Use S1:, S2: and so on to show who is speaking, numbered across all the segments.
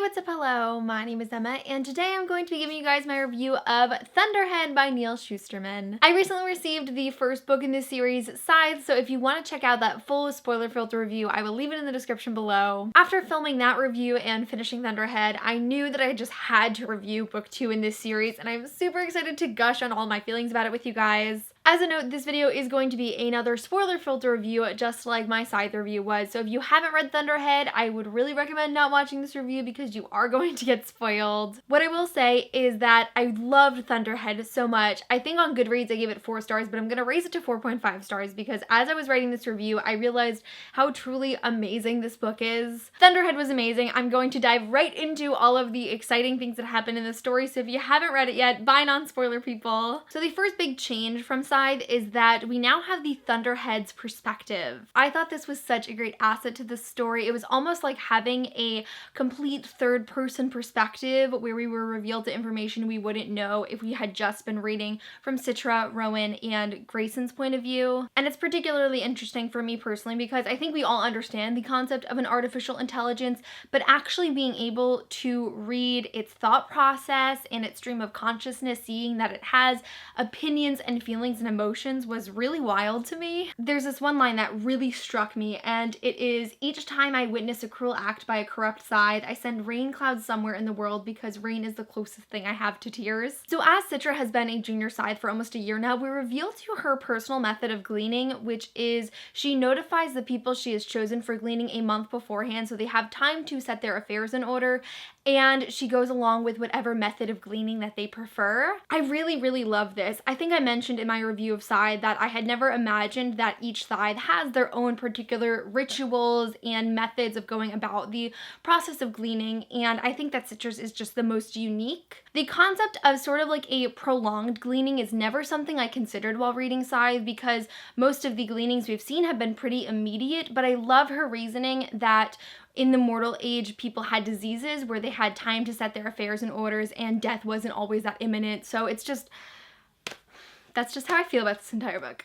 S1: What's up? Hello, my name is Emma, and today I'm going to be giving you guys my review of Thunderhead by Neil Shusterman. I recently received the first book in this series, Scythe, so if you want to check out that full spoiler filter review, I will leave it in the description below. After filming that review and finishing Thunderhead, I knew that I just had to review book 2 in this series, and I'm super excited to gush on all my feelings about it with you guys. As a note, this video is going to be another spoiler filter review, just like my Scythe review was, so if you haven't read Thunderhead, I would really recommend not watching this review because you are going to get spoiled. What I will say is that I loved Thunderhead so much. I think on Goodreads I gave it 4 stars, but I'm going to raise it to 4.5 stars because as I was writing this review, I realized how truly amazing this book is. Thunderhead was amazing. I'm going to dive right into all of the exciting things that happen in the story, so if you haven't read it yet, bye non-spoiler people. So the first big change from Scythe is that we now have the Thunderheads perspective. I thought this was such a great asset to the story. It was almost like having a complete third-person perspective where we were revealed to information we wouldn't know if we had just been reading from Citra, Rowan, and Grayson's point of view. And it's particularly interesting for me personally because I think we all understand the concept of an artificial intelligence, but actually being able to read its thought process and its stream of consciousness, seeing that it has opinions and feelings and emotions was really wild to me. There's this one line that really struck me, and it is, "Each time I witness a cruel act by a corrupt scythe, I send rain clouds somewhere in the world because rain is the closest thing I have to tears." So as Citra has been a junior scythe for almost a year now, we reveal to her personal method of gleaning, which is she notifies the people she has chosen for gleaning a month beforehand so they have time to set their affairs in order, and she goes along with whatever method of gleaning that they prefer. I really love this. I think I mentioned in my review of Scythe that I had never imagined that each scythe has their own particular rituals and methods of going about the process of gleaning, and I think that Citra's is just the most unique. The concept of sort of like a prolonged gleaning is never something I considered while reading Scythe because most of the gleanings we've seen have been pretty immediate, but I love her reasoning that in the mortal age, people had diseases where they had time to set their affairs in orders and death wasn't always that imminent. So that's just how I feel about this entire book.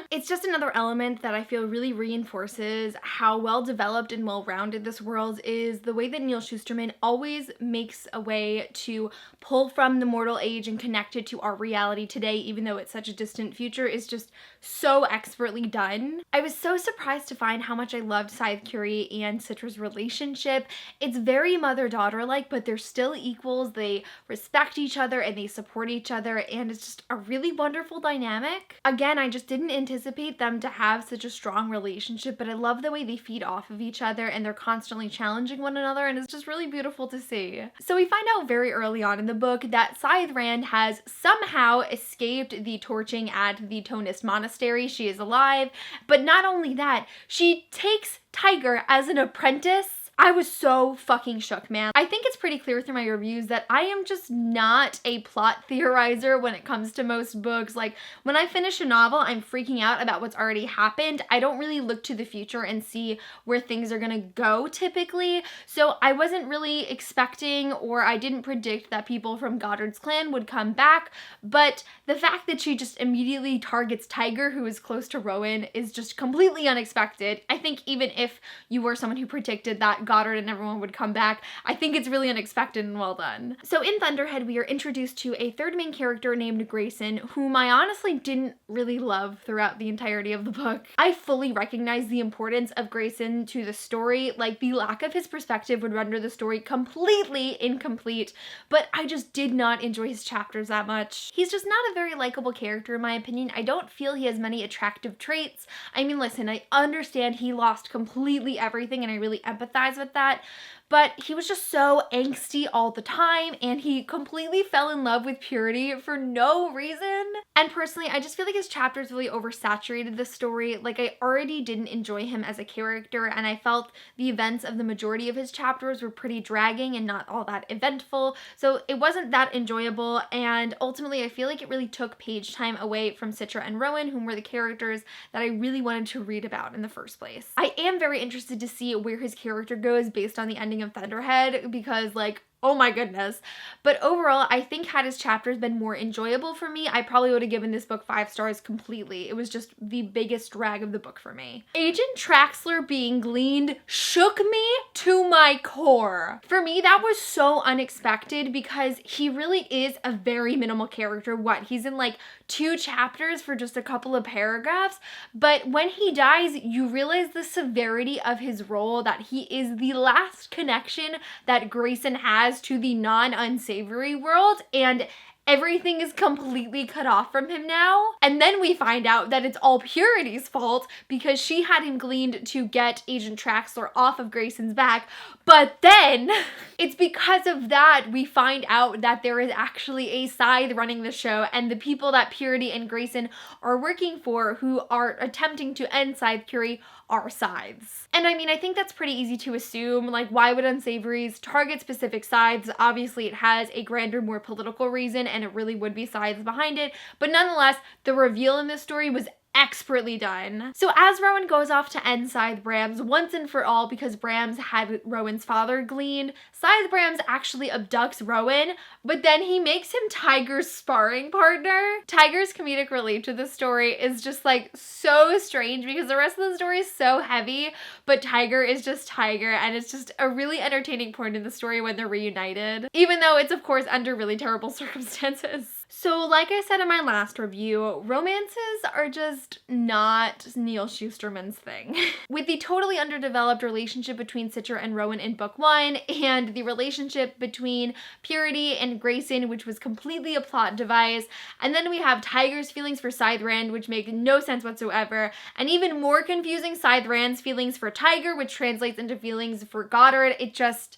S1: It's just another element that I feel really reinforces how well developed and well-rounded this world is. The way that Neil Shusterman always makes a way to pull from the mortal age and connect it to our reality today, even though it's such a distant future, is just so expertly done. I was so surprised to find how much I loved Scythe Curie and Citra's relationship. It's very mother-daughter-like, but they're still equals. They respect each other and they support each other, and it's just a really wonderful dynamic. Again, I just didn't anticipate them to have such a strong relationship, but I love the way they feed off of each other and they're constantly challenging one another, and it's just really beautiful to see. So we find out very early on in the book that Scythe Rand has somehow escaped the torching at the Tonist monastery. She is alive, but not only that, she takes Tiger as an apprentice. I was so fucking shook, man. I think it's pretty clear through my reviews that I am just not a plot theorizer when it comes to most books. Like, when I finish a novel, I'm freaking out about what's already happened. I don't really look to the future and see where things are gonna go typically. So I wasn't really expecting, or I didn't predict that people from Goddard's clan would come back, but the fact that she just immediately targets Tiger, who is close to Rowan, is just completely unexpected. I think even if you were someone who predicted that Goddard and everyone would come back, I think it's really unexpected and well done. So in Thunderhead, we are introduced to a third main character named Grayson, whom I honestly didn't really love throughout the entirety of the book. I fully recognize the importance of Grayson to the story. Like, the lack of his perspective would render the story completely incomplete, but I just did not enjoy his chapters that much. He's just not a very likable character in my opinion. I don't feel he has many attractive traits. I mean, listen, I understand he lost completely everything and I really empathize with that, but he was just so angsty all the time and he completely fell in love with purity for no reason. And personally, I just feel like his chapters really oversaturated the story. Like, I already didn't enjoy him as a character, and I felt the events of the majority of his chapters were pretty dragging and not all that eventful, so it wasn't that enjoyable, and ultimately I feel like it really took page time away from Citra and Rowan, whom were the characters that I really wanted to read about in the first place. I am very interested to see where his character goes based on the ending of Thunderhead, because, like, Oh my goodness. But overall, I think had his chapters been more enjoyable for me, I probably would have given this book 5 stars completely. It was just the biggest drag of the book for me. Agent Traxler being gleaned shook me to my core. For me, that was so unexpected because he really is a very minimal character. He's in like 2 chapters for just a couple of paragraphs, but when he dies, you realize the severity of his role, that he is the last connection that Grayson has to the non-unsavory world, and everything is completely cut off from him now. And then we find out that it's all Purity's fault because she had him gleaned to get Agent Traxler off of Grayson's back. But then it's because of that we find out that there is actually a scythe running the show, and the people that Purity and Grayson are working for, who are attempting to end Scythe Curie, are scythes. And I mean, I think that's pretty easy to assume. Like, why would unsavories target specific scythes? Obviously, it has a grander, more political reason, and it really would be scythes behind it. But nonetheless, the reveal in this story was expertly done. So as Rowan goes off to end Scythe Brams once and for all because Brams had Rowan's father gleaned, Scythe Brams actually abducts Rowan, but then he makes him Tiger's sparring partner. Tiger's comedic relief to the story is just like so strange because the rest of the story is so heavy, but Tiger is just Tiger, and it's just a really entertaining point in the story when they're reunited, even though it's of course under really terrible circumstances. So like I said in my last review, romances are just not Neal Shusterman's thing. With the totally underdeveloped relationship between Citra and Rowan in book 1, and the relationship between Purity and Grayson, which was completely a plot device, and then we have Tiger's feelings for Scythe Rand, which make no sense whatsoever, and even more confusing, Scythe Rand's feelings for Tiger, which translates into feelings for Goddard. It just...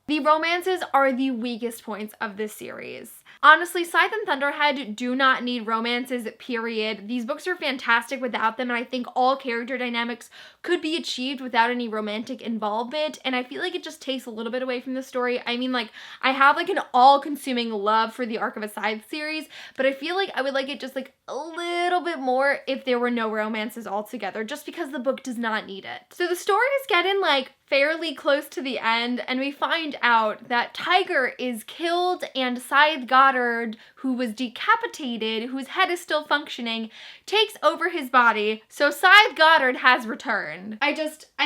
S1: The romances are the weakest points of this series. Honestly, Scythe and Thunderhead do not need romances, period. These books are fantastic without them, and I think all character dynamics could be achieved without any romantic involvement, and I feel like it just takes a little bit away from the story. I mean, like, I have like an all-consuming love for the Arc of a Scythe series, but I feel like I would like it just like a little bit more if there were no romances altogether, just because the book does not need it. So the story is getting like fairly close to the end, and we find out that Tiger is killed, and Scythe Goddard, who was decapitated, whose head is still functioning, takes over his body. So Scythe Goddard has returned. I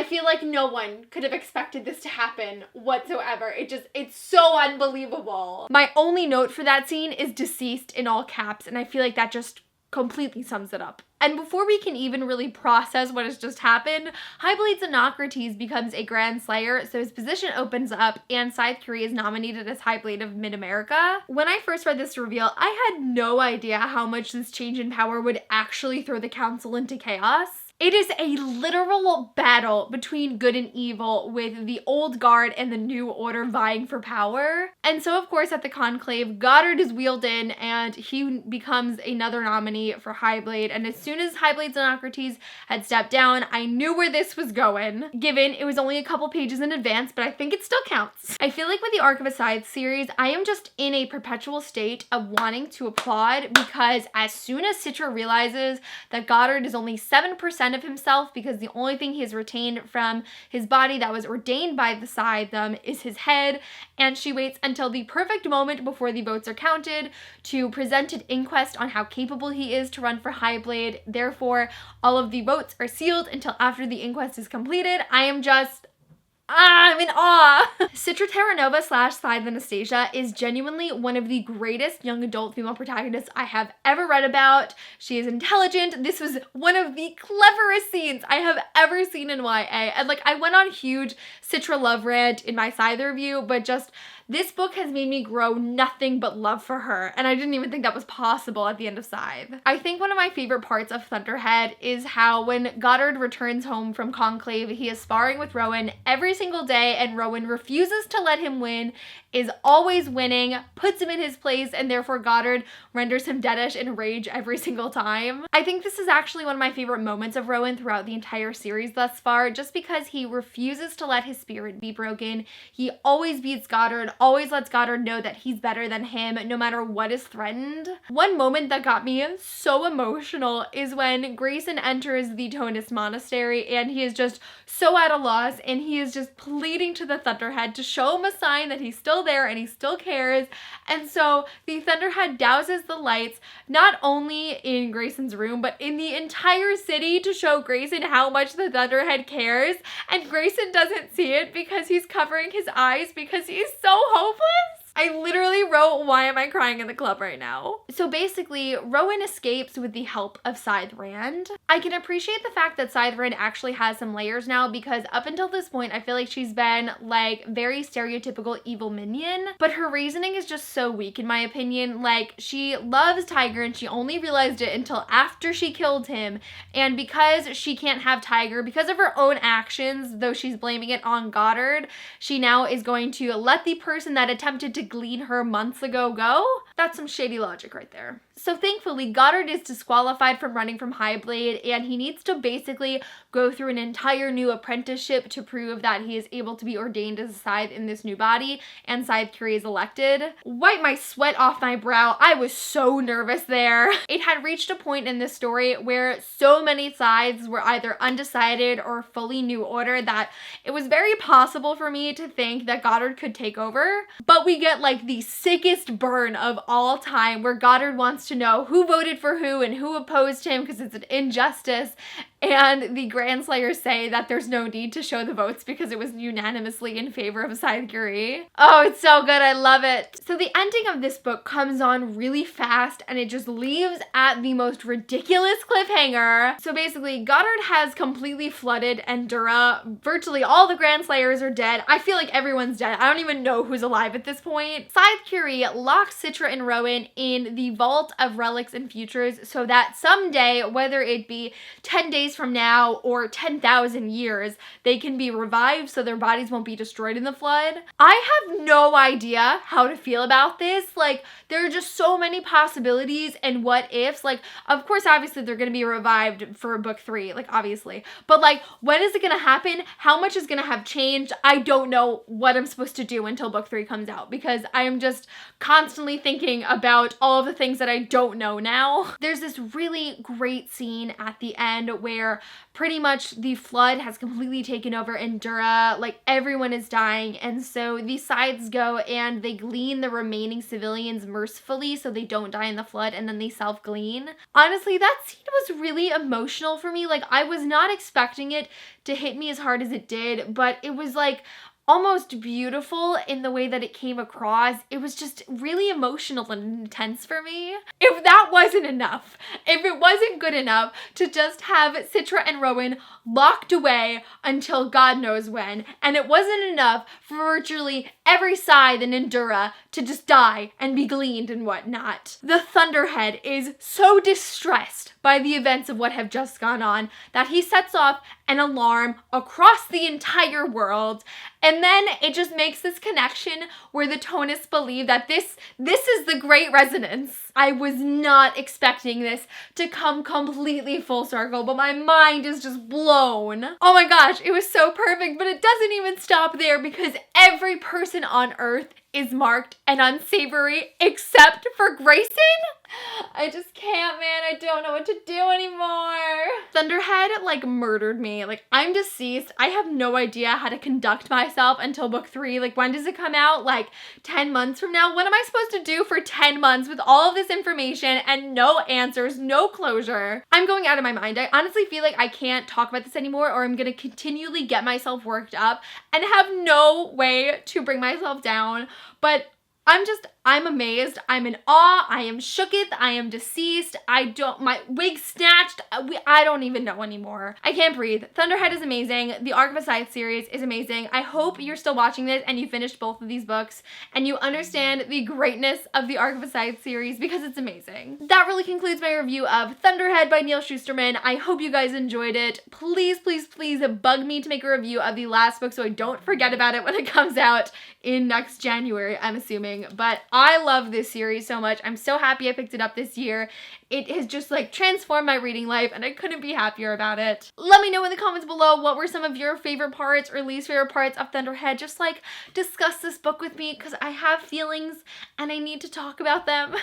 S1: feel like no one could have expected this to happen whatsoever. It's so unbelievable. My only note for that scene is deceased in all caps, and I feel like that just completely sums it up. And before we can even really process what has just happened, Highblade Xenocrates becomes a Grand Slayer, so his position opens up, and Scythe Curie is nominated as Highblade of Mid-America. When I first read this reveal, I had no idea how much this change in power would actually throw the Council into chaos. It is a literal battle between good and evil, with the old guard and the new order vying for power. And so, of course, at the conclave, Goddard is wheeled in, and he becomes another nominee for Highblade. And as soon as Highblade Xenocrates had stepped down, I knew where this was going, given it was only a couple pages in advance, but I think it still counts. I feel like with the Arc of a Scythe series, I am just in a perpetual state of wanting to applaud, because as soon as Citra realizes that Goddard is only 7% of himself, because the only thing he has retained from his body that was ordained by the Scythe is his head, and she waits until the perfect moment before the votes are counted to present an inquest on how capable he is to run for Highblade. Therefore, all of the votes are sealed until after the inquest is completed. I'm in awe. Citra Terranova / Scythe Anastasia is genuinely one of the greatest young adult female protagonists I have ever read about. She is intelligent. This was one of the cleverest scenes I have ever seen in YA. And like, I went on huge Citra love rant in my Scythe review, but just this book has made me grow nothing but love for her, and I didn't even think that was possible at the end of Scythe. I think one of my favorite parts of Thunderhead is how when Goddard returns home from Conclave, he is sparring with Rowan every single day, and Rowan refuses to let him win, is always winning, puts him in his place, and therefore Goddard renders him deadish in rage every single time. I think this is actually one of my favorite moments of Rowan throughout the entire series thus far, just because he refuses to let his spirit be broken. He always beats Goddard, always lets Goddard know that he's better than him no matter what is threatened. One moment that got me so emotional is when Grayson enters the Tonus monastery and he is just so at a loss and he is just pleading to the Thunderhead to show him a sign that he's still there and he still cares. And so the Thunderhead douses the lights not only in Grayson's room but in the entire city to show Grayson how much the Thunderhead cares, and Grayson doesn't see it because he's covering his eyes because he's so hopeless. I literally wrote, why am I crying in the club right now? So basically, Rowan escapes with the help of Scythe Rand. I can appreciate the fact that Scythe Rand actually has some layers now, because up until this point, I feel like she's been like very stereotypical evil minion, but her reasoning is just so weak in my opinion. Like, she loves Tiger and she only realized it until after she killed him, and because she can't have Tiger because of her own actions, though she's blaming it on Goddard, she now is going to let the person that attempted to glean her months ago go. That's some shady logic right there. So thankfully, Goddard is disqualified from running from Highblade, and he needs to basically go through an entire new apprenticeship to prove that he is able to be ordained as a Scythe in this new body, and Scythe Curie is elected. Wipe my sweat off my brow. I was so nervous there. It had reached a point in this story where so many Scythes were either undecided or fully New Order that it was very possible for me to think that Goddard could take over. But we get like the sickest burn of all time where Goddard wants to know who voted for who and who opposed him because it's an injustice, and the Grandslayers say that there's no need to show the votes because it was unanimously in favor of Scythe Curie. Oh, it's so good. I love it. So the ending of this book comes on really fast and it just leaves at the most ridiculous cliffhanger. So basically, Goddard has completely flooded Endura. Virtually all the Grandslayers are dead. I feel like everyone's dead. I don't even know who's alive at this point. Scythe Curie locks Citra and Rowan in the Vault of Relics and Futures so that someday, whether it be 10 days from now or 10,000 years, they can be revived so their bodies won't be destroyed in the flood. I have no idea how to feel about this. Like, there are just so many possibilities and what ifs. Like, of course, obviously they're going to be revived for book 3, like obviously, but like, when is it going to happen? How much is going to have changed? I don't know what I'm supposed to do until book 3 comes out because I am just constantly thinking about all of the things that I don't know now. There's this really great scene at the end where pretty much the flood has completely taken over Endura, like everyone is dying, and so the Scythes go and they glean the remaining civilians mercifully so they don't die in the flood, and then they self-glean. Honestly, that scene was really emotional for me. Like, I was not expecting it to hit me as hard as it did, but it was like almost beautiful in the way that it came across. It was just really emotional and intense for me. If that wasn't enough, if it wasn't good enough to just have Citra and Rowan locked away until God knows when, and it wasn't enough for virtually every Scythe in Endura to just die and be gleaned and whatnot, the Thunderhead is so distressed by the events of what have just gone on that he sets off an alarm across the entire world, and then it just makes this connection where the Tonists believe that this is the Great Resonance. I was not expecting this to come completely full circle, but my mind is just blown. Oh my gosh, it was so perfect, but it doesn't even stop there because every person on Earth is marked and unsavory except for Grayson. I just can't, man. I don't know what to do anymore. Thunderhead, like, murdered me. Like, I'm deceased. I have no idea how to conduct myself until book 3. Like, when does it come out? Like, 10 months from now? What am I supposed to do for 10 months with all of this information and no answers, no closure? I'm going out of my mind. I honestly feel like I can't talk about this anymore, or I'm gonna continually get myself worked up and have no way to bring myself down. But I'm amazed. I'm in awe. I am shooketh. I am deceased. My wig snatched. I don't even know anymore. I can't breathe. Thunderhead is amazing. The Arc of a Scythe series is amazing. I hope you're still watching this and you finished both of these books and you understand the greatness of the Arc of a Scythe series because it's amazing. That really concludes my review of Thunderhead by Neil Shusterman. I hope you guys enjoyed it. Please, please, please bug me to make a review of the last book so I don't forget about it when it comes out in next January, I'm assuming. doing. But I love this series so much. I'm so happy I picked it up this year. It has just like transformed my reading life and I couldn't be happier about it. Let me know in the comments below what were some of your favorite parts or least favorite parts of Thunderhead. Just like discuss this book with me because I have feelings and I need to talk about them.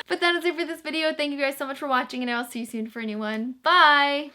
S1: But that is it for this video. Thank you guys so much for watching and I'll see you soon for a new one. Bye!